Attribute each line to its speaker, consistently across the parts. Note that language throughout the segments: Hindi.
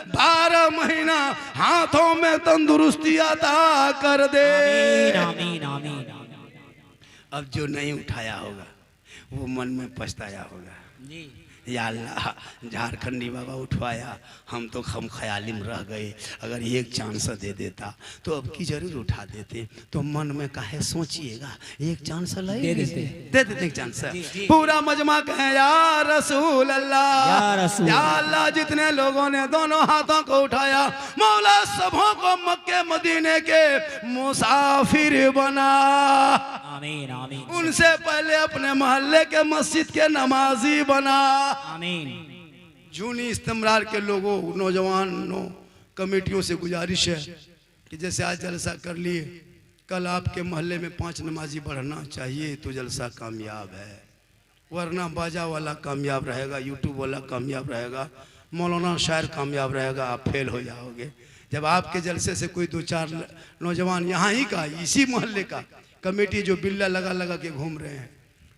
Speaker 1: 12 महीना हाथों में तंदुरुस्ती अता कर दे।
Speaker 2: आमीन आमीन।
Speaker 1: अब जो नहीं उठाया होगा वो मन में पछताया होगा
Speaker 2: जी।
Speaker 1: या अल्लाह झारखंडी बाबा उठवाया, हम तो हम ख्याली में रह गए, अगर एक चांस दे देता तो अब की जरूर उठा देते। तो मन में काहे सोचिएगा, एक चांस दे देते एक चांस। पूरा मजमा कहे या रसूल अल्लाह, या अल्लाह जितने लोगों ने दोनों हाथों को उठाया, मौला सबों को मक्के मदीने के मुसाफिर बना।
Speaker 2: आमीन आमीन।
Speaker 1: उनसे पहले अपने मोहल्ले के मस्जिद के नमाजी बना।
Speaker 2: आमीन।
Speaker 1: जूनी इस्तेमरार के लोगों, नौजवानों, कमेटियों से गुजारिश है कि जैसे आज जलसा कर लिए, कल आपके मोहल्ले में 5 नमाजी बढ़ना चाहिए तो जलसा कामयाब है, वरना बाजा वाला कामयाब रहेगा, यूट्यूब वाला कामयाब रहेगा, मौलाना शायर कामयाब रहेगा, आप फेल हो जाओगे। जब आपके जलसे से कोई 2-4 नौजवान यहाँ ही का, इसी मोहल्ले का कमेटी जो बिल्ला लगा लगा के घूम रहे हैं,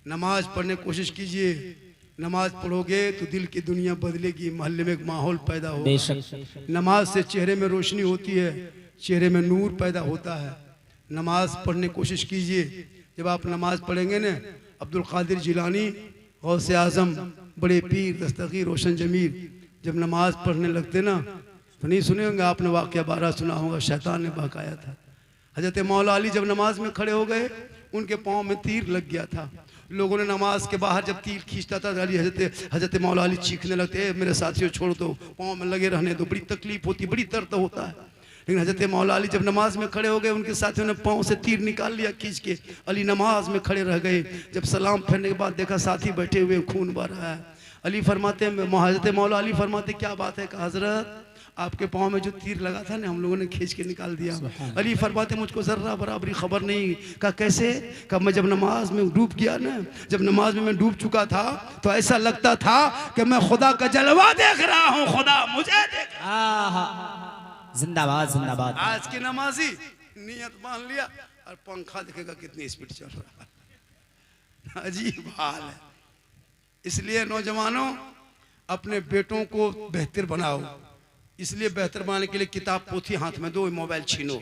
Speaker 1: नमाज पढ़ने की कोशिश कीजिए। नमाज पढ़ोगे तो दिल की दुनिया बदलेगी, मोहल्ले में एक माहौल पैदा होगा। नमाज से चेहरे में रोशनी होती है, चेहरे में नूर पैदा होता है। नमाज पढ़ने की कोशिश कीजिए। जब आप नमाज पढ़ेंगे ना, अब्दुल कादिर जिलानी, गौसे आजम, बड़े पीर दस्तगीर रोशन जमीर जब नमाज पढ़ने लगते ना, तो नहीं सुने होंगे आपने, वाक़या 12 सुना होगा, शैतान ने बहकाया था। हजरत मौला अली जब नमाज में खड़े हो गए, उनके पाँव में तीर लग गया था। लोगों ने नमाज के बाहर जब तीर खींचता था, हजरत मौला अली चीखने लगते, मेरे साथियों छोड़ दो, पाँव में लगे रहने दो, बड़ी तकलीफ होती, बड़ी दर्द होता है। लेकिन हजरत मौला अली जब नमाज में खड़े हो गए, उनके साथियों ने पाँव से तीर निकाल लिया खींच के, अली नमाज में खड़े रह गए। जब सलाम फेरने के बाद देखा साथी बैठे हुए, खून बह रहा है। अली फरमाते, हजरत मौला अली फरमाते, क्या बात है? कहा हजरत आपके पाँव में जो तीर लगा था ना, हम लोगों ने खींच के निकाल दिया। अली फरमाते, मुझको जर्रा बराबरी खबर नहीं। कहा कैसे? कहा मैं जब नमाज में डूब गया ना, जब नमाज में मैं डूब चुका था तो ऐसा लगता था कि मैं खुदा का जलवा देख रहा हूँ, खुदा मुझे देख रहा है।
Speaker 2: जिंदाबाद जिंदाबाद।
Speaker 1: आज की नमाजी नियत मान लिया और पंखा देखेगा कितनी स्पीड चल रहा है, अजीब हाल है। इसलिए नौजवानों, अपने बेटों को बेहतर बनाओ। इसलिए बेहतर बनाने के लिए किताब पोथी हाथ में दो, मोबाइल छीनो।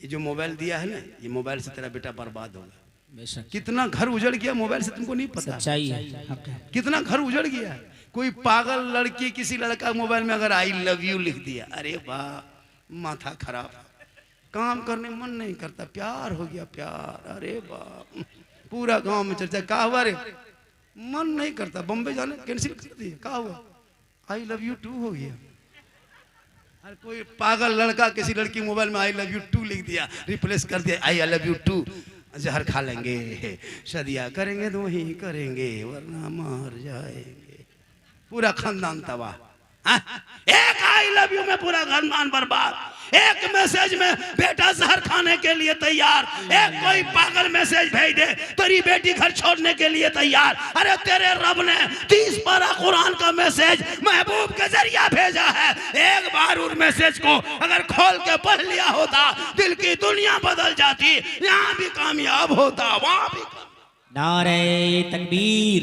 Speaker 1: ये जो मोबाइल दिया है ना, ये मोबाइल से तेरा बेटा बर्बाद होगा। कितना घर उजड़ गया मोबाइल से, तुमको नहीं पता।
Speaker 2: सच्चाई है।
Speaker 1: कितना घर उजड़ गया है। कोई पागल लड़की किसी लड़का मोबाइल में अगर आई लव यू लिख दिया, अरे वाह, माथा खराब, काम करने मन नहीं करता, प्यार हो गया प्यार, अरे वाह, पूरा गांव में चर्चा। कहा हुआ रे, मन नहीं करता, बम्बई जाने कैंसिल कर दिया। कहा हुआ, आई लव यू टू हो गया। अरे कोई पागल लड़का किसी लड़की मोबाइल में आई लव यू टू लिख दिया, रिप्लेस कर दिया आई लव यू टू। जहर खा लेंगे, शादियां करेंगे तो वही करेंगे, वरना मार जाएंगे, पूरा खानदान तबाह। एक आई लव यू में पूरा खानदान बर्बाद, एक मैसेज में बेटा जहर खाने के लिए तैयार, एक कोई पागल मैसेज भेज दे तेरी बेटी घर छोड़ने के लिए तैयार। अरे तेरे रब ने 30 पारा कुरान का मैसेज महबूब के जरिया भेजा है। एक बार उस मैसेज को अगर खोल के पढ़ लिया होता, दिल की दुनिया बदल जाती, यहाँ भी कामयाब होता, वहां भी।
Speaker 2: नारे तकबीर,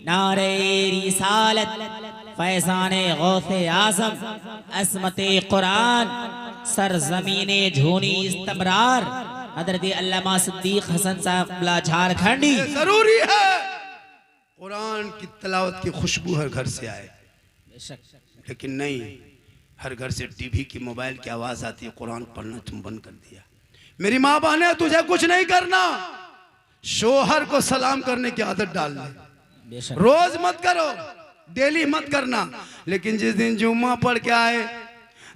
Speaker 2: नारे रिसालत, फैज़ाने गौसे आज़म, असमते कुरान, सरज़मीने झूनी इस्तमरार, हज़रत अल्लामा सिद्दीक़ हसन साहब झारखंडी।
Speaker 1: जरूरी है कुरान की तिलावत की खुशबू हर घर से आए, लेकिन नहीं, हर घर से टीवी की मोबाइल की आवाज आती है, कुरान पढ़ना तुम बंद कर दिया। मेरी माँ बहने, तुझे कुछ नहीं करना, शोहर को सलाम करने की आदत डाल ले। रोज मत करो, डेली मत करना, लेकिन जिस दिन जुम्मा पढ़ के आए,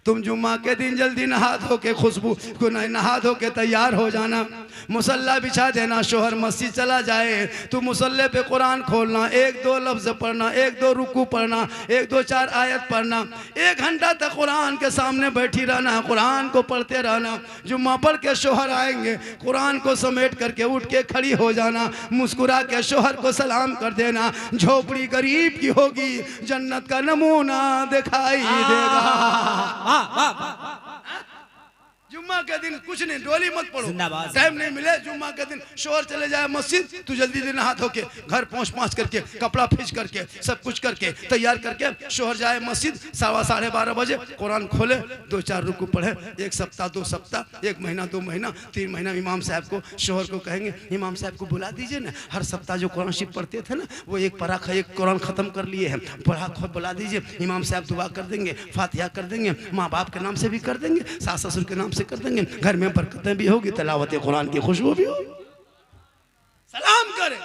Speaker 1: तुम जुम्मा के दिन जल्दी नहा धो के, खुशबू को नहा धो के तैयार हो जाना, मुसल्ला बिछा देना, शोहर मस्जिद चला जाए तो मुसल्ले पे कुरान खोलना, 1-2 लफ्ज पढ़ना, 1-2 रुकू पढ़ना, 1-2-4 आयत पढ़ना, 1 घंटा तक कुरान के सामने बैठी रहना, कुरान को पढ़ते रहना। जुम्मा पढ़ के शोहर आएंगे, कुरान को समेट करके उठ के खड़ी हो जाना, मुस्कुरा के शोहर को सलाम कर देना। झोपड़ी गरीब की होगी, जन्नत का नमूना दिखाई देगा। जुम्मा के दिन कुछ नहीं, डोली मत पड़ो,
Speaker 2: जिंदाबाद।
Speaker 1: टाइम नहीं मिले जुम्मा के दिन शोहर चले जाए मस्जिद, तू जल्दी दिन नहा धो के घर पहुँच करके कपड़ा खींच करके सब कुछ करके तैयार करके शोहर जाए मस्जिद, 12:15 बजे कुरान खोले, 2-4 रुकू पढ़े, 1 सप्ताह 2 सप्ताह 1 महीना 2 महीना 3 महीना इमाम साहब को शोहर को कहेंगे इमाम साहब को बुला दीजिए ना, हर सप्ताह जो कुरान शरीफ पढ़ते थे ना वो एक पारा एक कुरान खत्म कर लिए हैं, पढ़ा खुद बुला दीजिए, इमाम साहब दुआ कर देंगे, फातिहा कर देंगे, माँ बाप के नाम से भी कर देंगे, सास ससुर के नाम से कर देंगे, घर में बरकतें भी होगी, तिलावत कुरान की खुशबू भी होगी। सलाम करें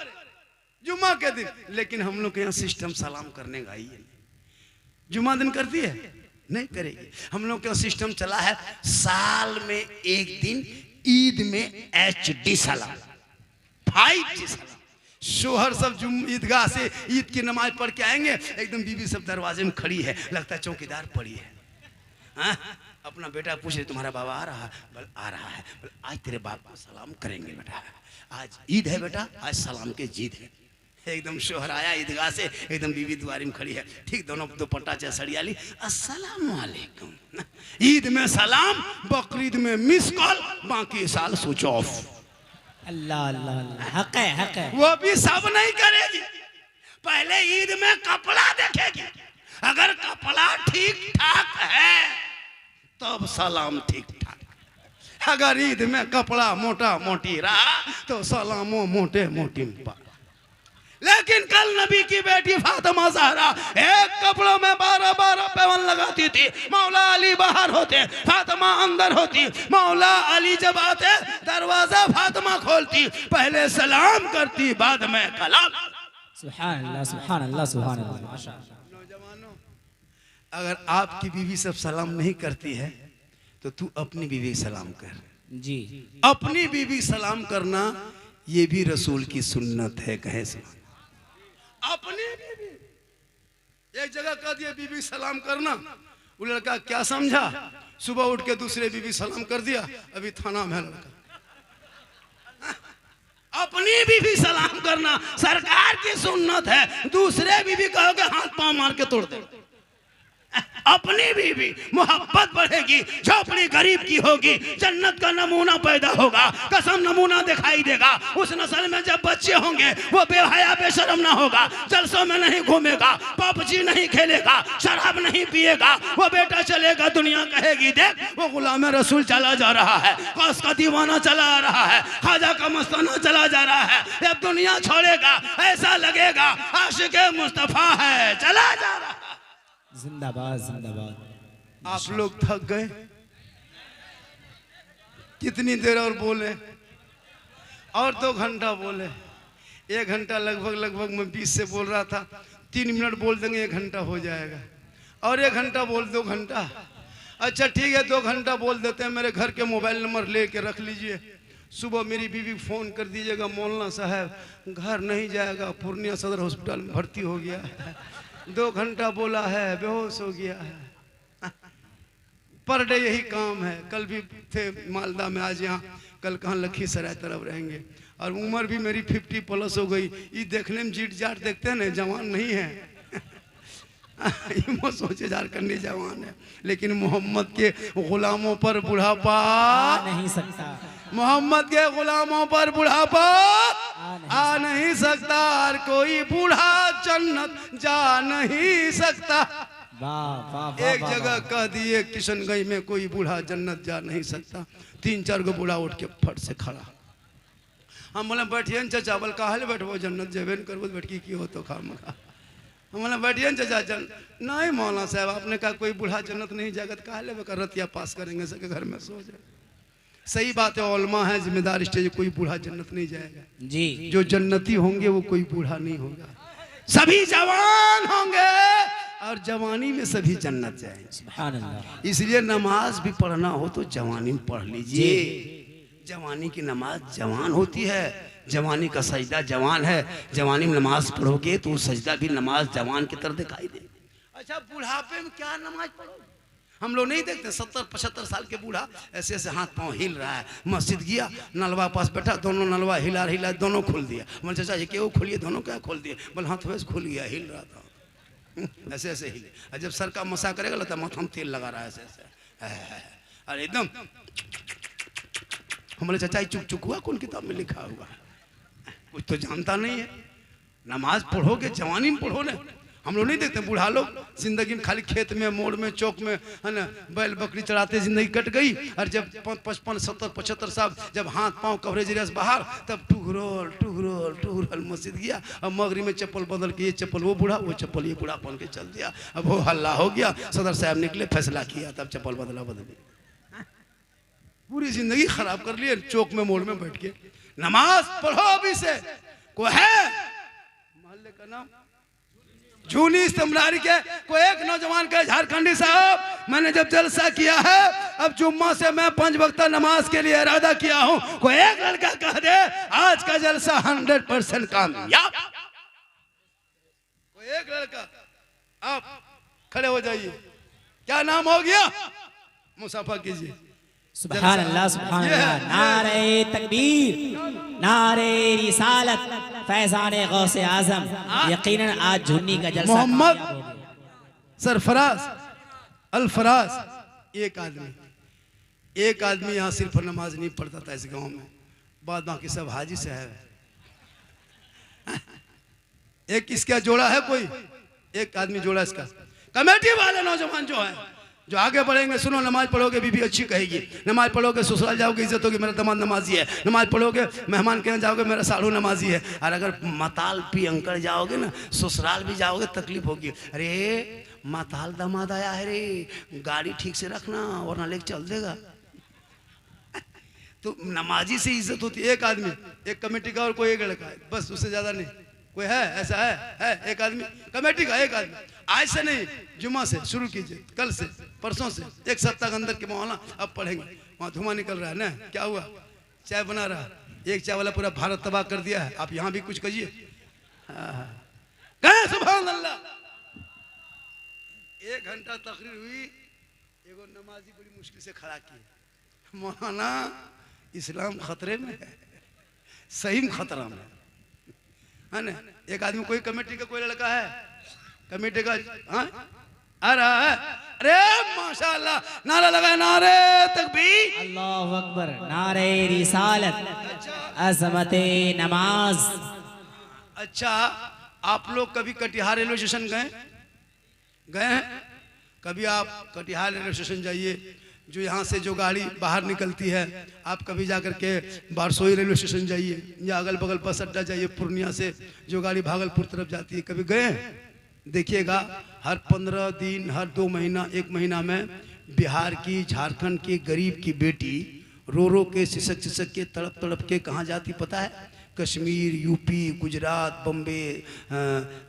Speaker 1: जुम्मा के दिन, लेकिन हम लोग के यहाँ सिस्टम सलाम करने का ही है। जुम्मा दिन करती है नहीं करेगी। हम लोग का सिस्टम चला है साल में एक दिन ईद में HD सलाम, 5G सलाम। शोहर सब ईदगाह से ईद की नमाज पढ़ के आएंगे, एकदम बीवी सब दरवाजे में खड़ी है, लगता है चौकीदार पड़ी है। हाँ? अपना बेटा पूछे तुम्हारा बाबा आ रहा है? बोल आ रहा है। बोल आज तेरे बाप को सलाम करेंगे बेटा, आज ईद है बेटा, आज सलाम के जीद है। एकदम शोहर आया ईदगाह से, एकदम बीवी दुआरी में खड़ी है, ठीक दोनों दुपट्टा चसड़िया ली, अस्सलाम वालेकुम। ईद में सलाम, बकरीद में मिस कॉल, बाकी साल स्विच ऑफ।
Speaker 2: अल्लाह अल्लाह अल्लाह, हक है हक है।
Speaker 1: वो भी सब नहीं करेगी, पहले ईद में कपड़ा देखेगी, अगर कपड़ा ठीक ठाक है तब सलाम ठीक ठाक, अगर ईद में कपड़ा मोटा मोटी रहा तो सलामो मोटे मोटी पा। लेकिन कल नबी की बेटी फातिमा ज़हरा एक कपड़ों में 12-12 पैबंद लगाती थी, मौला अली बाहर होते, फातिमा अंदर होती, मौला अली जब आते दरवाजा फातिमा खोलती, पहले सलाम करती बाद में कलाम।
Speaker 2: सुभान अल्लाह सुभान अल्लाह सुभान अल्लाह। माशाअल्लाह।
Speaker 1: नौजवानों, अगर आपकी बीवी सब सलाम नहीं करती है तो तू अपनी बीवी सलाम कर।
Speaker 2: जी,
Speaker 1: अपनी बीवी सलाम करना ये भी रसूल की सुन्नत है। कहे से अपनी बीवी, एक जगह कह दिया बीवी सलाम करना, वो लड़का क्या समझा, सुबह उठ के दूसरे बीवी सलाम कर दिया, अभी थाना में लड़का। अपनी बीवी सलाम करना सरकार की सुन्नत है, दूसरे बीवी कहोगे हाथ पांव मार के तोड़ दे। अपनी बीवी मोहब्बत बढ़ेगी, झोपड़ी गरीब की होगी, जन्नत का नमूना पैदा होगा, कसम नमूना दिखाई देगा। उस नस्ल में जब बच्चे होंगे वो बेहया बेशरम ना होगा, जलसों में नहीं घूमेगा, पबजी नहीं खेलेगा, शराब नहीं पिएगा, वो बेटा चलेगा दुनिया कहेगी देख वो गुलाम रसूल चला जा रहा है, कौस का दीवाना चला आ रहा है, ख्वाजा का मस्ताना चला जा रहा है, जब दुनिया छोड़ेगा ऐसा लगेगा आशिक मुस्तफा है चला जा रहा है।
Speaker 2: जिंदाबाद जिंदाबाद।
Speaker 1: आप लोग थक गए, कितनी देर और बोले, और 2 घंटा बोले, 1 घंटा लगभग मैं 20 से बोल रहा था, 3 मिनट बोल देंगे 1 घंटा हो जाएगा, और 1 घंटा बोल 2 घंटा। अच्छा ठीक है 2 घंटा बोल देते हैं, मेरे घर के मोबाइल नंबर ले के रख लीजिए, सुबह मेरी बीवी फ़ोन कर दीजिएगा, मौलाना साहब घर नहीं जाएगा, पूर्णिया सदर हॉस्पिटल में भर्ती हो गया है, 2 घंटा बोला है बेहोश हो गया है। पर डे यही काम है, कल भी थे मालदा में, आज यहाँ, कल कहाँ लखीसराय तरफ रहेंगे, और उम्र भी मेरी 50+ हो गई। ये देखने में जीट जाट देखते हैं ना, जवान नहीं है वो सोचे झारखंडी जवान है, लेकिन मोहम्मद के गुलामों पर बुढ़ापा
Speaker 2: आ नहीं सकता,
Speaker 1: मोहम्मद के गुलामों पर बुढ़ापा आ नहीं सकता, और कोई बूढ़ा जन्नत जा नहीं सकता।
Speaker 2: वाह वाह।
Speaker 1: एक जगह कह दिए किशनगंज में कोई बूढ़ा जन्नत जा नहीं सकता, 3-4 गो बूढ़ा उठ के फट से खड़ा। हम बोले बैठिए न चाचा, बोल काहे ले बैठबो, जन्नत जेबे न करबो, बैठकी की हो तो खामखा। हम बोले बैठिए न चाचा, नहीं मौलाना साहब आपने कहा कोई बूढ़ा जन्नत नहीं जाएगा, तो काहे ले कर रतिया पास करेंगे, सके घर में सो जाए। सही बात है, उलमा है जिम्मेदार स्टेज, कोई बूढ़ा जन्नत नहीं जाएगा
Speaker 2: जी,
Speaker 1: जो जन्नती होंगे वो कोई बूढ़ा नहीं होगा, सभी जवान होंगे और जवानी में सभी जन्नत जाएंगे।
Speaker 2: सुभान अल्लाह।
Speaker 1: इसलिए नमाज भी पढ़ना हो तो जवानी में पढ़ लीजिए, जवानी की नमाज जवान होती है, जवानी का सजदा जवान है, जवानी में नमाज पढ़ोगे तो सजदा भी नमाज जवान की तरह दिखाई दे। अच्छा बुढ़ापे में क्या नमाज पढ़ोगे, हम लोग नहीं देखते 70-75 साल के बूढ़ा ऐसे ऐसे हाथ पांव हिल रहा है, मस्जिद गया नलवा पास बैठा, दोनों नलवा हिला दोनों खोल दिया, बोले चाचा ये क्यों खोलिए, दोनों क्या खोल दिए, बोले हाथ वैसे खुल गया, हिल रहा था ऐसे ऐसे हिले, और जब सर का मसा करेगा लगता माथा में तेल लगा रहा है ऐसे ऐसे, अरे एकदम हम बोले चाचा चुक चुक हुआ कौन किताब में लिखा हुआ है, कुछ तो जानता नहीं है। नमाज पढ़ोगे जवानी में पढ़ो ना। हम लोग नहीं देखते बूढ़ा लोग जिंदगी में खाली खेत में मोड़ में चौक में है ना बैल बकरी चढ़ाते जिंदगी कट गई, और जब 55 70 75 साल जब हाथ पांव कवरेज रस बाहर, तब टुघरोल टुघरोल टुघरोल मस्जिद गया, अब मगरी में चप्पल बदल के ये चप्पल वो बूढ़ा, वो चप्पल ये बूढ़ा पहन के चल दिया। अब वो हल्ला हो गया, सदर साहब निकले फैसला किया, तब चप्पल बदली। पूरी जिंदगी खराब कर लिए चौक में मोड़ में बैठ के। नमाज पढ़ो अभी से। को है मोहल्ले का नाम झूनी इस्तेमरारी के, कोई एक नौजवान के झारखंडी साहब, मैंने जब जलसा किया है अब जुम्मा से मैं 5 वक्त नमाज के लिए इरादा किया हूं, कोई एक लड़का कह दे आज का जलसा 100% कामयाब। कोई एक लड़का, आप खड़े हो जाइए, क्या नाम हो गया, मुसाफा कीजिए।
Speaker 2: सुभान अल्लाह सुभान अल्लाह। नारे तकबीर, नारे रिसालत, फैज़ाने गौसे आज़म। यकीनन आज झुन्नी का जलसा
Speaker 1: मोहम्मद सरफराज अल-फराज एक आदमी यहाँ सिर्फ नमाज नहीं पढ़ता था इस गांव में, बाद बाकी सब हाजी से है। एक इसका जोड़ा है, कोई एक आदमी जोड़ा इसका। कमेटी वाले नौजवान जो है जो आगे बढ़ेंगे, सुनो नमाज पढ़ोगे बीबी अच्छी कहेगी, नमाज पढ़ोगे ससुराल जाओगे इज्जत होगी, मेरा दामाद नमाजी है, नमाज पढ़ोगे मेहमान के यहाँ जाओगे मेरा साढ़ू नमाजी है, और अगर मताल पी अंकड़ जाओगे ना ससुराल भी जाओगे तकलीफ होगी, अरे मताल दामाद आया है रे, गाड़ी ठीक से रखना वरना लेके चल देगा। तो नमाजी से इज्जत होती है। एक आदमी, एक कमेटी का और कोई एक लड़का है, बस उससे ज्यादा नहीं कोई है। ऐसा है एक आदमी कमेटी का, एक आदमी। आज से नहीं, जुम्मा से शुरू कीजिए, कल से परसों से 1 सप्ताह के अंदर के मौलाना अब पढ़ेंगे। वहाँ धुआं निकल रहा है ना, क्या हुआ, चाय बना रहा है, एक चाय वाला पूरा भारत तबाह कर दिया है, आप यहाँ भी कुछ कहिए। सुभान अल्लाह। 1 घंटा तकरीर हुई, एगो नमाजी बड़ी मुश्किल से खड़ा किए, मौलाना इस्लाम खतरे में है, सही में खतरा में है ना। एक आदमी, कोई कमेटी का कोई लड़का है कमेटी का, हाँ आ रहा है, अरे माशाअल्लाह, नारा लगा, नारे तकबीर,
Speaker 2: अल्लाहु अकबर, नारे रिसालत, अज़मते नमाज।
Speaker 1: अच्छा, आप लोग कभी कटिहार रेलवे स्टेशन गए हैं? कभी आप कटिहार रेलवे स्टेशन जाइए, जो यहाँ से जो गाड़ी बाहर निकलती है, आप कभी जाकर के बारसोई रेलवे स्टेशन जाइए या अगल बगल बस अड्डा जाइए, पूर्णिया से जो गाड़ी भागलपुर तरफ जाती है, कभी गए हैं? देखिएगा हर 15 दिन, हर 2 महीना, 1 महीना में बिहार की, झारखंड की गरीब की बेटी रो रो के, सिसक के, तड़प तड़प के कहाँ जाती पता है? कश्मीर, यूपी, गुजरात, बम्बे,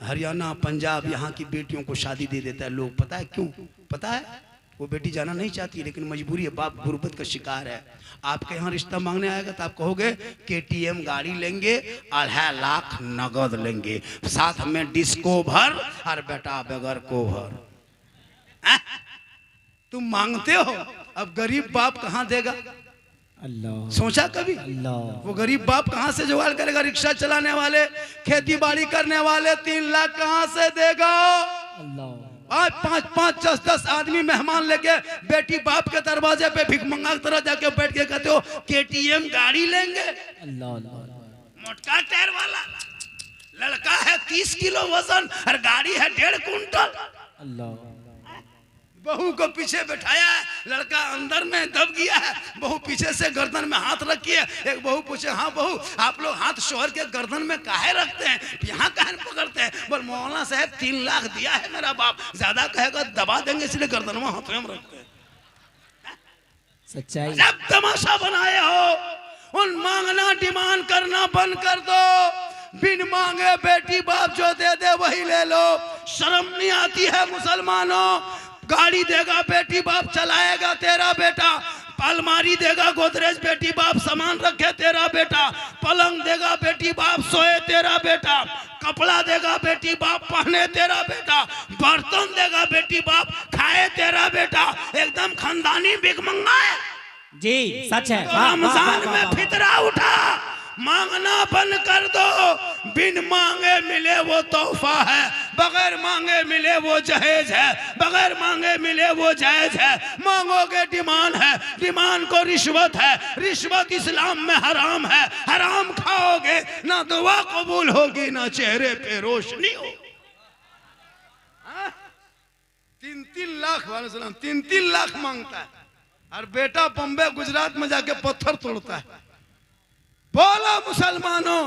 Speaker 1: हरियाणा, पंजाब, यहाँ की बेटियों को शादी दे देता है लोग। पता है क्यों? पता है? वो बेटी जाना नहीं चाहती लेकिन मजबूरी है, बाप गुर्बत का शिकार है। आपके यहाँ रिश्ता मांगने आएगा तो आप कहोगे KTM गाड़ी लेंगे, 2.5 लाख नगद लेंगे, साथ में डिस्को भर और बेटा बगैर को भर। तुम मांगते हो, अब गरीब बाप कहाँ देगा?
Speaker 2: अल्लाह,
Speaker 1: सोचा कभी?
Speaker 2: अल्लाह,
Speaker 1: वो गरीब बाप कहाँ से जुगाड़ करेगा? रिक्शा चलाने वाले, खेती बाड़ी करने वाले 3 लाख कहाँ से देगा?
Speaker 2: अल्लाह,
Speaker 1: आज 5-5, 10-10 आदमी मेहमान लेके बेटी बाप के दरवाजे पे भिख मंगा की तरह जाके बैठ के कहते हो KTM गाड़ी लेंगे।
Speaker 2: अल्लाह,
Speaker 1: मोटका टायर वाला लड़का है 30 किलो वजन और गाड़ी है 1.5 कुंटल।
Speaker 2: अल्लाह,
Speaker 1: बहू को पीछे बैठाया है, लड़का अंदर में दब गया है, बहू पीछे से गर्दन में हाथ रखी है। एक बहू पूछे, हाँ बहू आप लोग हाथ शोहर के गर्दन में काहे रखते हैं, यहाँ काहे पकड़ते हैं? बोल मौलाना साहब 3 लाख दिया है मेरा बाप, ज्यादा कहेगा दबा देंगे इसलिए गर्दन में हाथ में रखते हैं।
Speaker 2: सच्चाई।
Speaker 1: जब तमाशा बनाए हो, उन मांगना डिमांड करना बंद कर दो। बिन मांगे बेटी बाप जो दे दे वही ले लो। शर्म नहीं आती है मुसलमानों? गाड़ी देगा बेटी बाप चलाएगा तेरा बेटा, अलमारी देगा गोदरेज बेटी बाप सामान रखे तेरा बेटा, पलंग देगा बेटी बाप सोए तेरा बेटा, कपड़ा देगा बेटी बाप पहने तेरा बेटा, बर्तन देगा बेटी बाप खाए तेरा बेटा। एकदम खानदानी भिखमंगा है
Speaker 2: जी, सच है।
Speaker 1: तो रमजान में फितरा उठा, मांगना बंद कर दो। बिन मांगे मिले वो तोहफा है, बगैर मांगे मिले वो जहेज है, बगैर मांगे मिले वो जायज है। मांगोगे डिमांड है, डिमांड को रिश्वत है, रिश्वत इस्लाम में हराम है। हराम खाओगे ना दुआ कबूल होगी ना चेहरे पे रोशनी हो। 3-3 लाख वाले सलाम 3-3 लाख मांगता है और बेटा बम्बे गुजरात में जाके पत्थर तोड़ता है। बोलो मुसलमानों,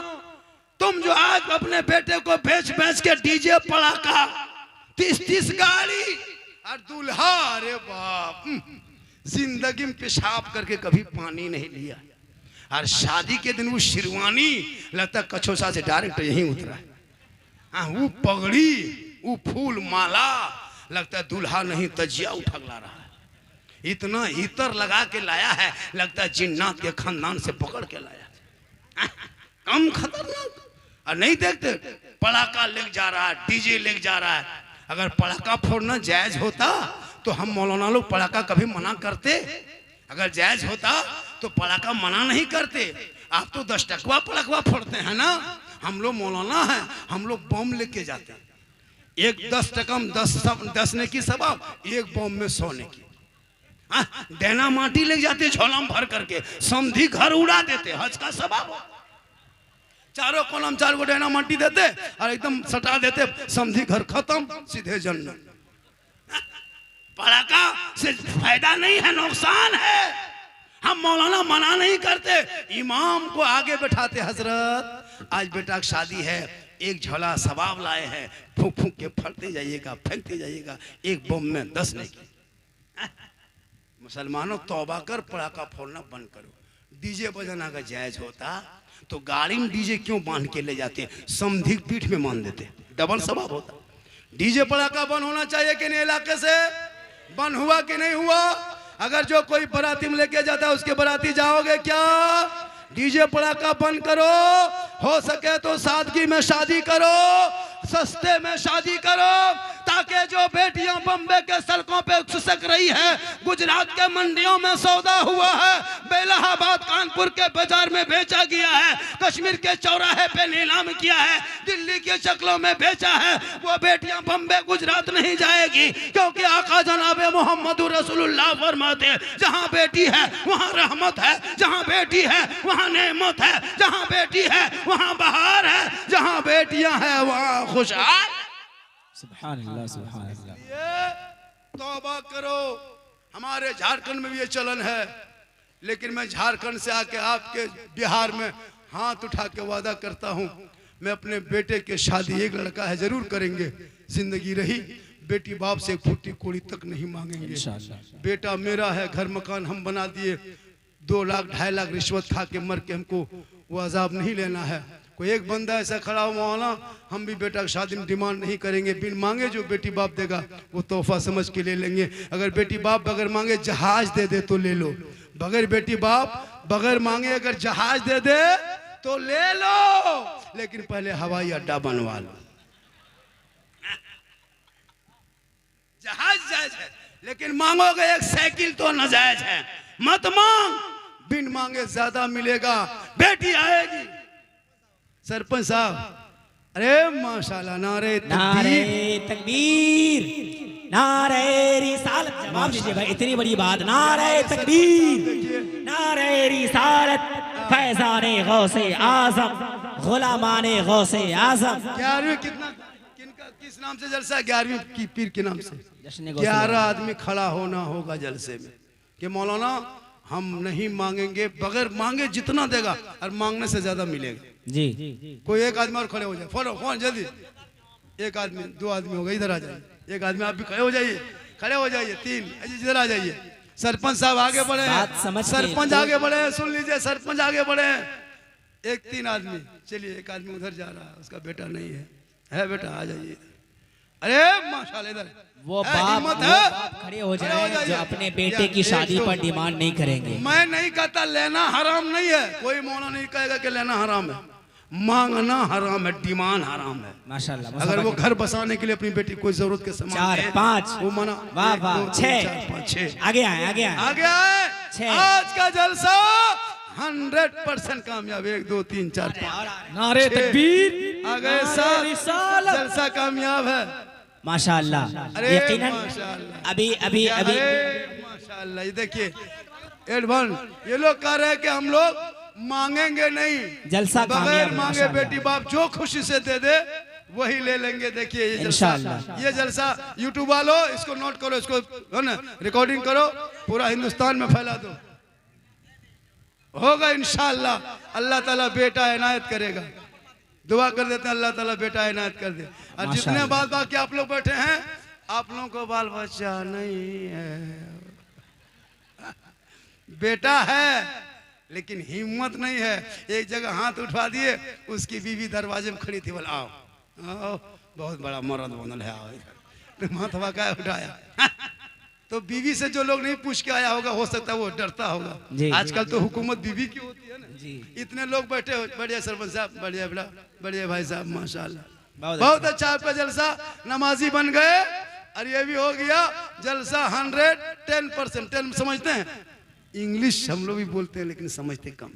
Speaker 1: तुम जो आज अपने बेटे को बेच बेच के डीजे पड़ाका 30-30 गाड़ी और दूल्हा, अरे बाप, जिंदगी में पेशाब करके कभी पानी नहीं लिया। और शादी के दिन वो शेरवानी लगता कछोसा से डायरेक्ट यहीं उतरा है। हाँ, वो पगड़ी, वो फूल माला, लगता है दूल्हा नहीं तजिया उठगला रहा है। इतना इतर लगा के लाया है, लगता है जिन्नात के खानदान से पकड़ के लाया। कम खतरनाक। और नहीं देखते पड़ाका लेके जा रहा है, डीजे लेके जा रहा है। अगर पड़ाका फोड़ना जायज होता तो हम मौलाना लोग पड़ाका कभी मना करते? अगर जायज होता तो पड़ाका मना नहीं करते। आप तो 10 टकवा पड़ाका फोड़ते हैं ना, हम लोग मौलाना हैं, हम लोग बम लेके जाते हैं। एक 10 टका में 10 ने की सवाब, एक बम में 100 ने की। देना माटी ले जाते झोला में भर करके, समधी घर उड़ा देते, हज का सवाब। चारों कोलम 4 गो देना माटी देते और एकदम सटा देते, समधी घर खत्म, सीधे जन्नत। पड़ाका से फायदा नहीं है, नुकसान है। हम मौलाना मना नहीं करते, इमाम को आगे बैठाते, हजरत आज बेटा की शादी है, एक झोला सवाब लाए हैं, फूंक फूंक के फटते जाइएगा, फेंकते जाइएगा, एक बम में 10 नहीं की। मुसलमानों तौबा कर, पड़ाका फोड़ना बंद करो। डीजे बजाना का जायज होता तो गाड़ी में डीजे क्यों बांध के ले जाते? समधी पीठ में मान देते, डबल सवाब होता। डीजे पड़ाका बंद होना चाहिए कि नहीं? इलाके से बंद हुआ कि नहीं हुआ? अगर जो कोई बाराती में लेके जाता है उसके बाराती जाओगे क्या? डीजे पड़ाका बंद करो, हो सके तो सादगी में शादी करो, सस्ते में शादी करो, ताकि जो बेटियां बम्बे के सड़कों पे सुसक रही है, गुजरात के मंडियों में सौदा हुआ है, बेलाहाबाद कानपुर के बाजार में बेचा गया है, कश्मीर के चौराहे पे नीलाम किया है, दिल्ली के शक्लों में बेचा है, वो बेटियां बम्बे गुजरात नहीं जाएगी। क्योंकि आका जनाबे मोहम्मद रसूलुल्लाह फरमाते, जहां बेटी है वहां रहमत है, जहां बेटी है वहां नेमत है, जहां बेटी है वहां बहार है, जहां बेटियां हैं वहां खुशहाल।
Speaker 2: सुभान अल्लाह, सुभान अल्लाह।
Speaker 1: तौबा करो। हमारे झारखंड में भी ये चलन है, लेकिन मैं झारखंड से आके आपके बिहार में हाथ उठा के वादा करता हूँ, मैं अपने बेटे के शादी, एक लड़का है जरूर करेंगे, जिंदगी रही बेटी बाप से फूटी कोड़ी तक नहीं मांगेंगे। बेटा मेरा है, घर मकान हम बना दिए, 2 लाख 2.5 लाख रिश्वत खा के मर के हमको वो अजाब नहीं लेना है। कोई एक बंदा ऐसा खड़ा हो, मौलाना हम भी बेटा की शादी में डिमांड नहीं करेंगे, बिन मांगे जो बेटी बाप देगा वो तोहफा समझ के ले लेंगे। अगर बेटी बाप बगैर मांगे जहाज दे दे तो ले लो, बगैर बेटी बाप बगैर मांगे अगर जहाज दे दे तो ले लो, लेकिन पहले हवाई अड्डा बनवा लो। जहाज जायज है, लेकिन मांगोगे एक साइकिल तो नाजायज है। मत मांग, बिन मांगे ज्यादा मिलेगा, बेटी आएगी। सरपंच साहब, अरे माशाल्लाह, नारे
Speaker 2: तकबीर, नारे रिसालत। जवाब दीजिए भाई, इतनी बड़ी बात। नारे तकबीर, नारे रिसालत, फैज़ाने गौसे आज़म, गुलामाने गौसे आज़म।
Speaker 1: 11वीं किस नाम से जलसा है? 11वीं की पीर के नाम से 11 आदमी खड़ा होना होगा जलसे में कि मौलाना हम नहीं मांगेंगे, बगैर मांगे जितना देगा और मांगने से ज्यादा मिलेगा। जी कोई एक आदमी और खड़े हो जाए, फॉलो कौन जल्दी, एक आदमी, 2 आदमी हो गए, इधर आ जाइए, एक आदमी आप भी खड़े हो जाइए, खड़े हो जाइए, 3 इधर आ जाइए। सरपंच साहब आगे बढ़े, सरपंच आगे बढ़े, सुन लीजिए, सरपंच आगे बढ़े। 1-3 आदमी, चलिए, एक आदमी उधर जा रहा है, उसका बेटा नहीं है बेटा आ जाइए। अरे माशाल्लाह, इधर
Speaker 2: वो बाप खड़े हो जाए जो अपने बेटे की शादी पर डिमांड नहीं करेंगे।
Speaker 1: मैं नहीं कहता लेना हराम नहीं है, कोई मौला नहीं कहेगा कि लेना हराम है, मांगना हराम है, डिमांड हराम है। माशाल्लाह, अगर वो घर बसाने के लिए अपनी बेटी कोई जरूरत के सामान
Speaker 2: 4, 5
Speaker 1: वो मना,
Speaker 2: वाह वाह, 6 आगे आए, आगे आए,
Speaker 1: आगे आए। आज का जलसा 100% कामयाब। 1 2 3 4 5
Speaker 2: नारे तकबीर,
Speaker 1: आ गए साहब, जलसा कामयाब है
Speaker 2: माशाअल्लाह।
Speaker 1: अरे
Speaker 2: यकीनन
Speaker 1: माशाअल्लाह,
Speaker 2: अभी अभी अभी
Speaker 1: अरे माशाअल्लाह। ये देखिए एडवांस, ये लोग कह रहे हैं कि हम लोग मांगेंगे नहीं,
Speaker 2: जलसा
Speaker 1: बगैर
Speaker 2: कामयाब,
Speaker 1: मांगे
Speaker 2: माशाअल्लाह।
Speaker 1: बेटी बाप जो खुशी से दे दे वही ले लेंगे। देखिए ये जलसा,
Speaker 2: इंशाअल्लाह।
Speaker 1: ये जलसा यूट्यूब वालों इसको नोट करो, इसको है ना रिकॉर्डिंग करो, पूरा हिंदुस्तान में फैला दो। होगा इंशाअल्लाह, अल्लाह ताला बेटा इनायत करेगा। दुआ कर देते हैं अल्लाह ताला बेटा इनायत कर दे। और जितने बाल बाकी आप लोग बैठे हैं, आप लोगों को बाल बच्चा नहीं है, बेटा है लेकिन हिम्मत नहीं है। एक जगह हाथ उठा दिए, उसकी बीवी दरवाजे में खड़ी थी, बोला आओ आओ, बहुत बड़ा मर्द बनल है, आओ इधर। तो हाथ हवा का उठाया तो बीवी से जो लोग नहीं पूछ के आया होगा, हो सकता है वो डरता होगा। आजकल तो हुकूमत बीवी की होती है ना। इतने लोग बैठे हो, बढ़िया सरपंच साहब, बढ़िया बेटा, बढ़िया भाई साहब, माशाल्लाह बहुत अच्छा आपका जलसा। नमाजी बन गए और ये भी हो गया जलसा 110%। 10 समझते हैं इंग्लिश हम लोग भी बोलते हैं लेकिन समझते कम।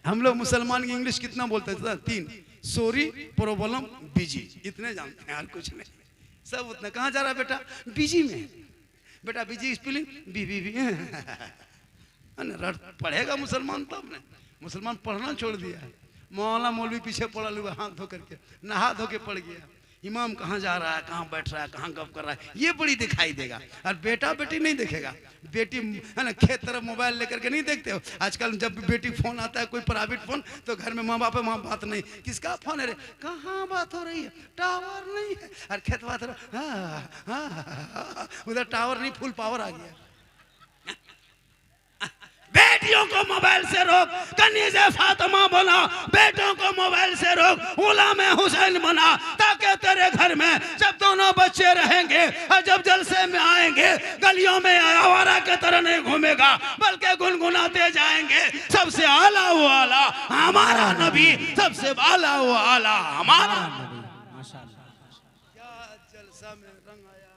Speaker 1: हम लोग मुसलमान की इंग्लिश कितना बोलते हैं? 3, सॉरी, प्रॉब्लम, बिजी, इतने जानते हैं और कुछ नहीं। सब उतना। कहाँ जा रहा है बेटा? बिजी में। बेटा busy spelling B B B पढ़ेगा मुसलमान तब ने। मुसलमान पढ़ना छोड़ दिया है। मौला मौलवी पीछे पड़ा हुआ, हाथ धो करके, नहा धो के पड़ गया। इमाम कहाँ जा रहा है, कहाँ बैठ रहा है, कहाँ गप कर रहा है, ये बड़ी दिखाई देगा। और बेटा बेटी नहीं देखेगा। बेटी है ना खेत तरफ मोबाइल लेकर के नहीं देखते हो। आजकल जब भी बेटी फोन आता है, कोई प्राइवेट फोन, तो घर में माँ बाप है, माँ बात नहीं, किसका फोन है रे, कहाँ बात हो रही है, टावर नहीं है। और खेत बात उधर टावर नहीं, फुल पावर आ गया। बेटियों को मोबाइल से रोक, कनीज़े फातिमा बना, बेटों को मोबाइल से रोक, गुलाम हुसैन बना, ताकि तेरे घर में जब दोनों बच्चे रहेंगे और जब जलसे में आएंगे, गलियों में आवारा के तरह नहीं घूमेगा, बल्कि गुनगुनाते जाएंगे, सबसे आला वो आला हमारा नबी, सबसे आला वो आला हमारा नबी। क्या जलसा में रंग आया,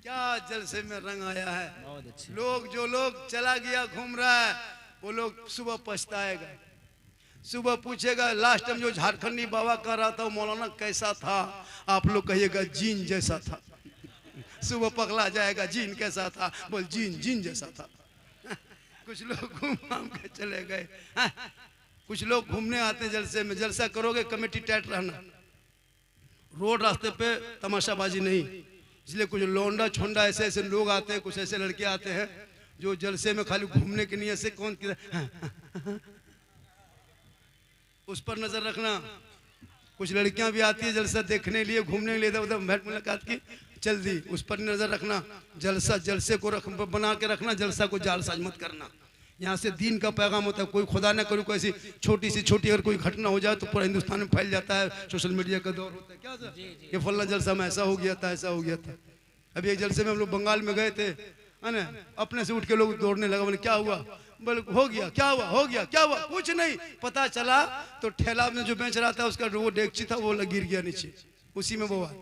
Speaker 1: क्या जलसे में रंग आया है। लोग जो लोग चला गया घूम रहा है, वो लोग सुबह पछताएगा। सुबह पूछेगा लास्ट टाइम जो झारखंडी बाबा कर रहा था मौलाना कैसा था, आप लोग कहिएगा जीन जैसा था। सुबह पगला जाएगा, जीन कैसा था, बोल जीन जीन जैसा था। कुछ लोग घूम घाम के चले गए। कुछ लोग घूमने आते हैं जलसे में। जलसा करोगे कमेटी टाइट रहना, रोड रास्ते पे तमाशाबाजी नहीं। इसलिए कुछ लौंडा छोंडा ऐसे ऐसे लोग आते हैं, कुछ ऐसे लड़के आते हैं जो जलसे में खाली घूमने की नियत से कौन किधर उस पर नजर रखना। कुछ लड़कियां भी आती है जलसा देखने लिए, घूमने के लिए, उधर भेंट मुलाकात की चल दी, उस पर नजर रखना। जलसा जलसे को बना के रखना, जलसा को जालसाज मत करना। यहाँ से दीन का पैगाम होता है। कोई खुदा न करे कोई ऐसी छोटी सी छोटी अगर कोई घटना हो जाए तो पूरा हिंदुस्तान में फैल जाता है। सोशल मीडिया का दौर होता है, क्या सर ये फलना जलसा में ऐसा हो गया था, ऐसा हो गया था। अभी एक जलसे में हम लोग बंगाल में गए थे, है ना, अपने से उठ के लोग दौड़ने लगा। बोले क्या हुआ, बोले हो गया, क्या हुआ, हो गया, क्या हुआ, कुछ नहीं। पता चला तो ठेला में जो बेच रहा था उसका वो डेगची था, वो गिर गया नीचे, उसी में वो हुआ।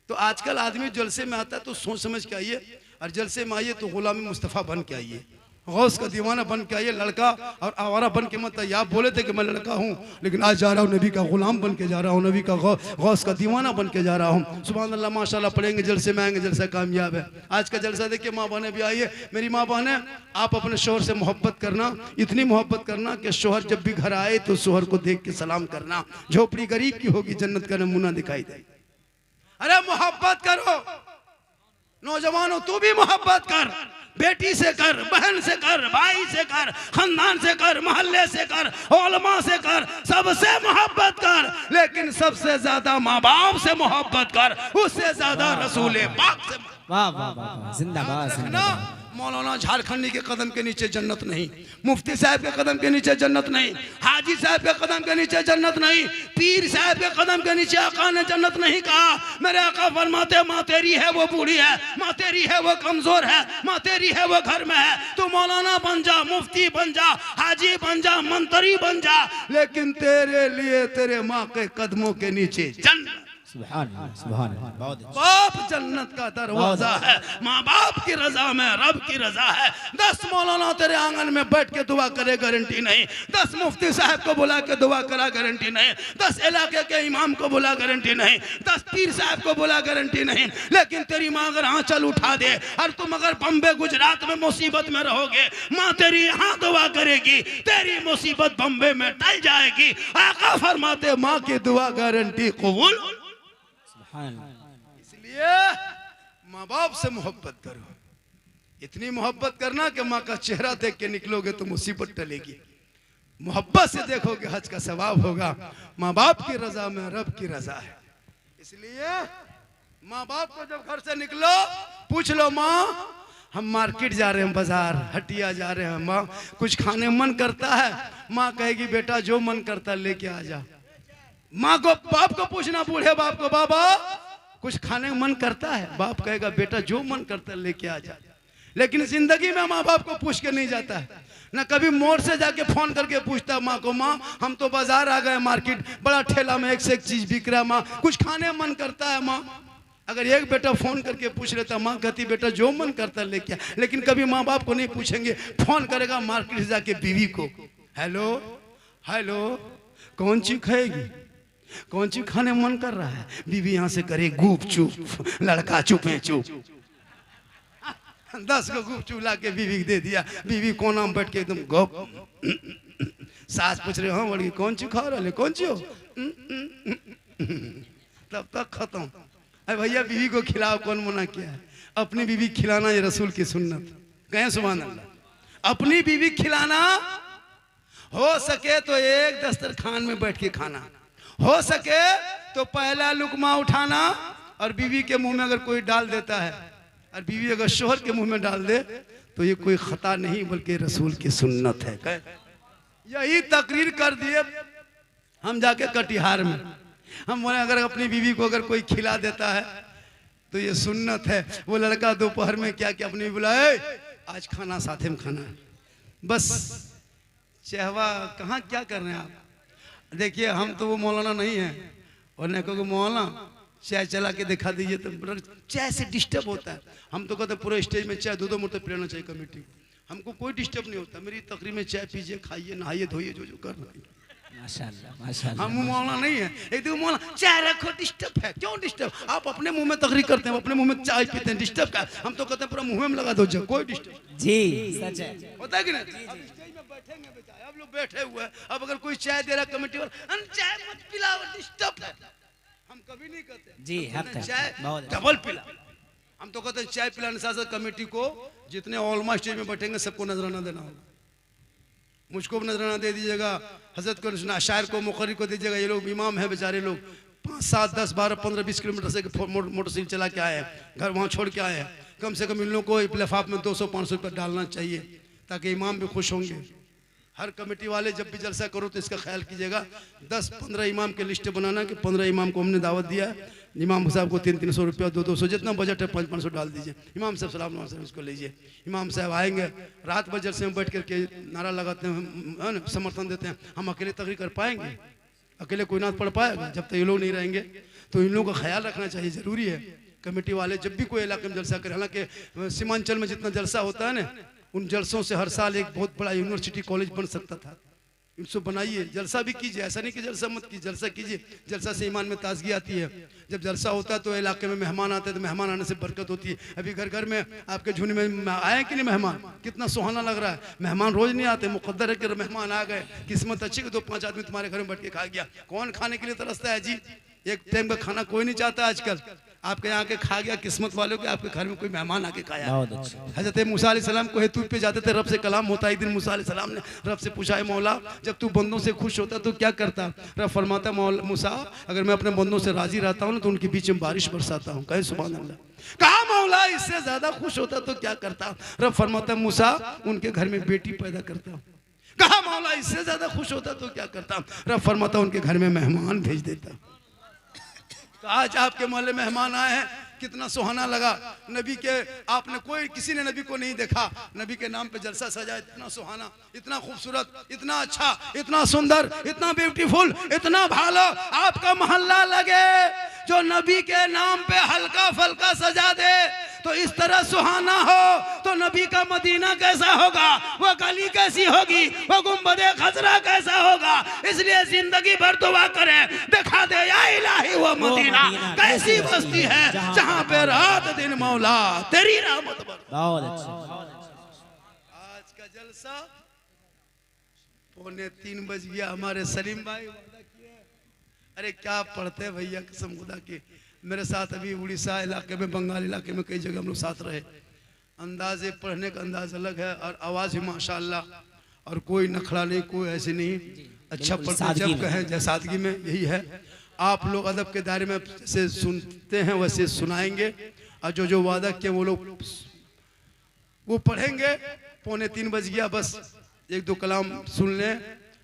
Speaker 1: तो आजकल आदमी जलसे में आता है तो सोच समझ के आइए, और जलसे में आइए तो गुलामी मुस्तफ़ा बन के आइए, गौस का दीवाना बन के आइए। लड़का और आवारा बन के मत आइए। आप बोले थे कि मैं लड़का हूँ, लेकिन आज जा रहा हूँ नबी का गुलाम बन के जा रहा हूँ, नबी का गौस का दीवाना बन के जा रहा हूँ। सुभान अल्लाह, माशाल्लाह पढ़ेंगे, जलसे में आएंगे, जलसा कामयाब है। आज का जलसा देखिए, माँ बहने भी आइए। मेरी माँ बहने, आप अपने शोहर से मोहब्बत करना, इतनी मोहब्बत करना कि शोहर जब भी घर आए तो शोहर को देख के सलाम करना। झोपड़ी गरीब की होगी, जन्नत का नमूना दिखाई दे। अरे मोहब्बत करो नौजवानों, तू भी मोहब्बत कर, बेटी से कर, बहन से कर, भाई से कर, खानदान से कर, मोहल्ले से कर, उलमा से कर, सबसे मोहब्बत कर। लेकिन सबसे ज्यादा माँ बाप से मोहब्बत कर, उससे ज्यादा रसूल पाक से।
Speaker 2: वाह वाह वाह, जिंदाबाद जिंदाबाद।
Speaker 1: मौलाना झारखंडी के कदम के नीचे जन्नत नहीं, मुफ्ती साहब के कदम के नीचे जन्नत नहीं, हाजी साहब के कदम के नीचे जन्नत नहीं, पीर साहब के कदम के नीचे आका ने जन्नत नहीं कहा। मेरे आका फरमाते माँ तेरी है वो बूढ़ी है, माँ तेरी है वो कमजोर है, माँ तेरी है वो घर में है। तू मौलाना बन जा, मुफ्ती बन जा, हाजी बन जा, मंत्री बन जा, लेकिन तेरे लिए तेरे माँ के कदमों के नीचे जन्नत।
Speaker 2: सुभान अल्लाह, सुभान अल्लाह, बहुत अच्छा।
Speaker 1: बाप जन्नत का दरवाजा है, माँ बाप की रजा में रब की रजा है। 10 मौलाना तेरे आंगन में बैठ के दुआ करे गारंटी नहीं, 10 मुफ्ती साहब को बुला के दुआ करा गारंटी नहीं, 10 इलाके के इमाम को बुला गारंटी नहीं, 10 पीर साहब को बुला गारंटी नहीं। लेकिन तेरी माँ अगर आंचल उठा दे और तुम अगर बम्बे गुजरात में मुसीबत में रहोगे, माँ तेरी यहाँ दुआ करेगी, तेरी मुसीबत बम्बे में टल जाएगी। आका फरमाते माँ की दुआ गारंटी कबूल। इसलिए माँ बाप से मोहब्बत करो, इतनी मोहब्बत करना कि माँ का चेहरा देख के निकलोगे तो मुसीबत टलेगी। मोहब्बत से देखोगे हज का सवाब होगा। माँ बाप की रजा में रब की रजा है। इसलिए माँ बाप को जब घर से निकलो पूछ लो, माँ हम मार्केट जा रहे हैं, बाजार हटिया जा रहे हैं, माँ कुछ खाने मन करता है? माँ कहेगी बेटा जो मन करता है लेके आ जा। माँ को बाप को पूछना, बूढ़े बाप को, बाबा कुछ खाने में मन करता है? बाप कहेगा बेटा जो मन करता है लेके आ जा। लेकिन जिंदगी में माँ बाप को पूछ के नहीं जाता है, ना कभी मोड़ से जाके फोन करके पूछता माँ को, माँ हम तो बाजार आ गए, मार्केट बड़ा ठेला में एक से एक चीज बिक रहा है, माँ कुछ खाने में मन करता है? माँ अगर एक बेटा फोन करके पूछ लेता, माँ कहती बेटा जो मन करता है लेके आ। लेकिन कभी माँ बाप को नहीं पूछेंगे, फोन करेगा मार्केट से जाके बीवी को, हेलो हेलो कौन चीज खाएगी, कौन चीज खाने मन कर रहा है? बीवी यहाँ से करे गुप चुप, लड़का चुपे चुप। 10 को गुप चुप ला के बीवी दे दिया। बीवी कोना में बैठ के एकदम गप। सास पूछ रहे हाँ बड़ी कौन चीज खा रहे, कौन चीज हो? तब तक खत्म। अरे भैया बीवी को खिलाओ, कौन मना किया है? अपनी बीवी खिलाना ये रसूल की सुन्नत। कहें सुभान अल्लाह। अपनी बीवी खिलाना, हो सके तो एक दस्तरखान में बैठ के खाना, हो सके तो पहला लुकमा उठाना और बीवी के मुंह में अगर कोई डाल देता है और बीवी अगर शोहर के मुंह में डाल दे तो ये कोई खता नहीं बल्कि रसूल की सुन्नत है। यही तकरीर कर दिए हम जाके कटिहार में। हम बोले अगर अपनी बीवी को अगर कोई खिला देता है तो ये सुन्नत है। वो लड़का दोपहर में क्या क्या अपनी बुलाए, आज खाना साथे में खाना है, बस चहवा कहाँ क्या कर रहे हैं आप? देखिए हम तो वो मौलाना नहीं है, और नहीं कहोगे मौलाना चाय चला के दिखा दीजिए, तो चाय से डिस्टर्ब होता है। हम तो कहते हैं पूरे स्टेज में चाय 2-2 मोटर पिलाना चाहिए कमेटी को, हमको कोई डिस्टर्ब नहीं होता। मेरी तकरीर में चाय पीजिए, खाइए, नहाइए, धोइए, जो जो कर रहे हैं।
Speaker 2: माशाअल्लाह, माशाअल्लाह।
Speaker 1: हम मौलाना नहीं है। एक दिन मौलाना चाय रखो, डिस्टर्ब है। क्यों डिस्टर्ब? आप अपने मुंह में तकरीर करते हैं, अपने मुंह में चाय पीते हैं, डिस्टर्ब का? हम तो कहते हैं पूरा मुंह में लगा दो, कोई डिस्टर्ब।
Speaker 2: जी सच है,
Speaker 1: होता है कि नहीं? स्टेज में बैठेंगे बेटा, अब लोग बैठे हुए हैं, अब अगर कोई चाय दे रहा कमेटी वाला, चाय मत पिलाओ, डिस्टर्ब है, हम कभी नहीं कहते।
Speaker 2: जी हक है,
Speaker 1: चाय
Speaker 2: बहुत
Speaker 1: डबल पिला। हम तो कहते हैं चाय पिलाने साथ साथ कमेटी को जितने ऑलमा स्टेज में बैठेंगे सबको नजराना देना होगा। मुझको भी नजराना दे दीजिएगा, हजरत को, शायर को, मुखरी को दीजिएगा। ये लोग इमाम है बेचारे लोग, 5, 7, 10, 12, 15, 20 किलोमीटर से मोटरसाइकिल चला के आए हैं, घर वहाँ छोड़ के आए हैं। कम से कम इन लोगों को लिफाफ में 200-500 रुपये डालना चाहिए ताकि इमाम भी खुश होंगे। हर कमेटी वाले जब भी जलसा करो तो इसका ख्याल कीजिएगा, 10-15 इमाम के लिस्ट बनाना कि 15 इमाम को हमने दावत दिया है, इमाम साहब को 300-300 रुपया, 200-200 जितना बजट है 500-500 डाल दीजिए। इमाम साहब सलाम उसको लीजिए। इमाम साहब आएंगे, रात भर जलसे में बैठ करके नारा लगाते हैं, समर्थन देते हैं। हम अकेले तकरीर कर पाएंगे? अकेले कोई नात पढ़ पाएगा? जब तक ये लोग नहीं रहेंगे तो इन लोगों का ख्याल रखना चाहिए, ज़रूरी है। कमेटी वाले जब भी कोई इलाके में जलसा करें, हालांकि सीमांचल में जितना जलसा होता है ना, उन जलसों से हर साल एक बहुत बड़ा यूनिवर्सिटी कॉलेज बन सकता था। इनको बनाइए, जलसा भी कीजिए, ऐसा नहीं कि जलसा मत कीजिए, जलसा कीजिए। जलसा से ईमान में ताजगी आती है। जब जलसा होता है तो इलाके में मेहमान आते हैं, तो मेहमान आने से बरकत होती है। अभी घर घर में आपके झुंड में आए कि नहीं मेहमान? कितना सुहाना लग रहा है। मेहमान रोज नहीं आते, मुकद्दर है कि मेहमान आ गए, किस्मत अच्छी कि 2-5 आदमी तुम्हारे घर में बैठ के खा गया। कौन खाने के लिए तरसता है जी? एक टाइम का खाना कोई नहीं चाहता आजकल। आपके यहाँ के खा गया, किस्मत वालों के आपके घर में कोई मेहमान आके खाया। हजरत मूसा अलैहिस्सलाम को हेतु पे जाते थे, रब से कलाम होता। एक दिन मूसा अलैहिस्सलाम ने रब से पूछा, है मौला जब तू बंदों से खुश होता तो क्या करता? रब फरमाता, मौला मूसा अगर मैं अपने बंदों से राजी रहता हूँ ना तो उनके बीच में बारिश बरसाता हूँ। कहे सुभान अल्लाह। कहा मौला इससे ज्यादा खुश होता तो क्या करता? रब फरमाता, मूसा उनके घर में बेटी पैदा करता हूँ। कहा मौला इससे ज्यादा खुश होता तो क्या करता? रब फरमाता, उनके घर में मेहमान भेज देता। आज आपके मोहल्ले मेहमान आए हैं, कितना सुहाना लगा। नबी के आपने कोई किसी ने नबी को नहीं देखा, नबी के नाम पे जलसा सजा, इतना सुहाना, इतना खूबसूरत, इतना अच्छा, इतना सुंदर, इतना ब्यूटीफुल, इतना भालो आपका मोहल्ला लगे जो नबी के नाम पे हल्का फल्का सजा दे तो इस तरह सुहाना हो, तो नबी का मदीना कैसा होगा, वो गली कैसी होगी, वो गुंबदे खजरा कैसा होगा। इसलिए जिंदगी भर दुआ करें, दिखा दे या इलाही वो मदीना कैसी बस्ती है जहाँ पे रात दिन मौला तेरी रहमत बरसे।
Speaker 2: बहुत अच्छा।
Speaker 1: आज का जलसा 2:45 बज गया। हमारे सलीम भाई वादा किए, अरे क्या पढ़ते भैया, कसम खुदा की। मेरे साथ अभी उड़ीसा इलाके में, बंगाल इलाके में कई जगह हम लोग साथ रहे। अंदाज़े पढ़ने का अंदाज अलग है और आवाज़ भी माशाल्लाह, और कोई नखड़ा नहीं, कोई ऐसे नहीं, अच्छा पढ़ते जब कहें जय सादगी में, यही है। आप लोग अदब के दायरे में से सुनते हैं वैसे सुनाएंगे, और जो जो वादा किए वो लोग वो पढ़ेंगे। 2:45 बज गया, बस 1-2 कलाम सुन लें।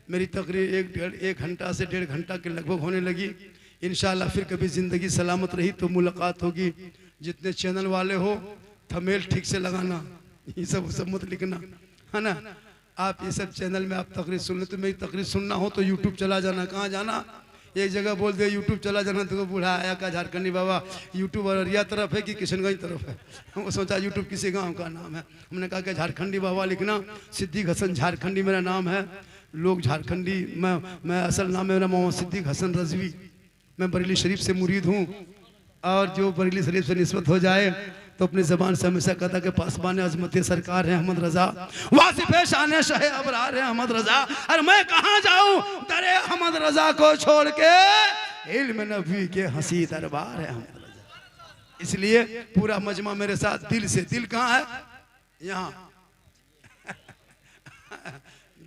Speaker 1: मेरी तकरीर 1 घंटा से 1.5 घंटा के लगभग होने लगी। इंशाअल्लाह फिर कभी ज़िंदगी सलामत रही तो मुलाकात होगी। जितने चैनल वाले हो थंबनेल ठीक से लगाना, ये सब मत लिखना, है ना। आप ये सब चैनल में आप तकरीर सुन ले, तो मेरी तकरीर सुनना हो तो यूट्यूब चला जाना। कहाँ जाना, एक जगह बोल दे यूट्यूब चला जाना, तो बूढ़ा आया का झारखंडी बाबा यूट्यूब अररिया तरफ है कि किशनगंज तरफ है। हमको सोचा यूट्यूब किसी गांव का नाम है, हमने कहा कि झारखंडी बाबा लिखना, सिद्दीक हसन झारखंडी मेरा नाम है। लोग झारखंडी, मैं असल नाम है मेरा मोहम्मद सिद्दीक हसन रजवी। मैं बरेली शरीफ से मुरीद हूँ, और जो बरेली शरीफ से निस्बत हो जाए तो अपनी ज़बान से हमेशा कहता कि पासबान अजमत सरकार है अहमद रजा, वासिफ शान शह अबरार है अहमद रजा। और मैं कहाँ जाऊँ दरे अहमद रजा को छोड़ के, इल्म नबी के हंसी दरबार है अहमद रजा। इसलिए पूरा मजमा मेरे साथ दिल से। दिल कहाँ है, यहाँ।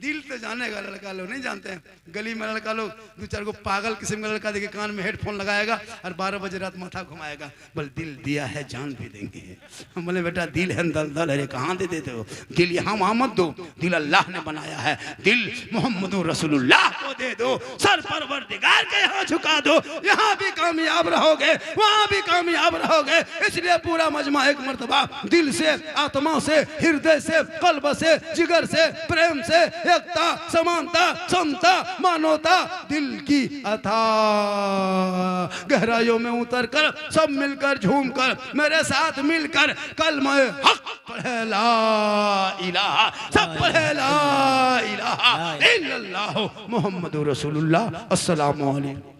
Speaker 1: दिल तो जाने का लड़का लोग नहीं जानते हैं। गली में लड़का लोग 2-4 को पागल किस्म का लड़का देखे कान में हेडफोन लगाएगा और 12 बजे रात माथा घुमाएगा, बोल दिल दिया है जान भी देंगे। हम बोले बेटा दिल है दलदल है, कहाँ दे देते हो दिल, यहाँ मोहम्मद दो, दिल अल्लाह ने बनाया है, दिल मोहम्मद रसूलुल्लाह को दे दो, सर परवरदिगार के यहाँ झुका दो, यहाँ भी कामयाब रहोगे वहाँ भी कामयाब रहोगे। इसलिए पूरा मजमा एक मर्तबा दिल से, आत्मा से, हृदय से, कल्ब से, जिगर से, प्रेम से, एकता, समानता, समता, मानवता, दिल की अथाह गहराइयों में उतर कर सब मिलकर झूमकर मेरे साथ मिलकर कलमा हक पढ़े ला इलाहा, सब पढ़े ला इलाहा इल्लल्लाह मुहम्मदुर रसूलुल्लाह। अस्सलामु अलैकुम।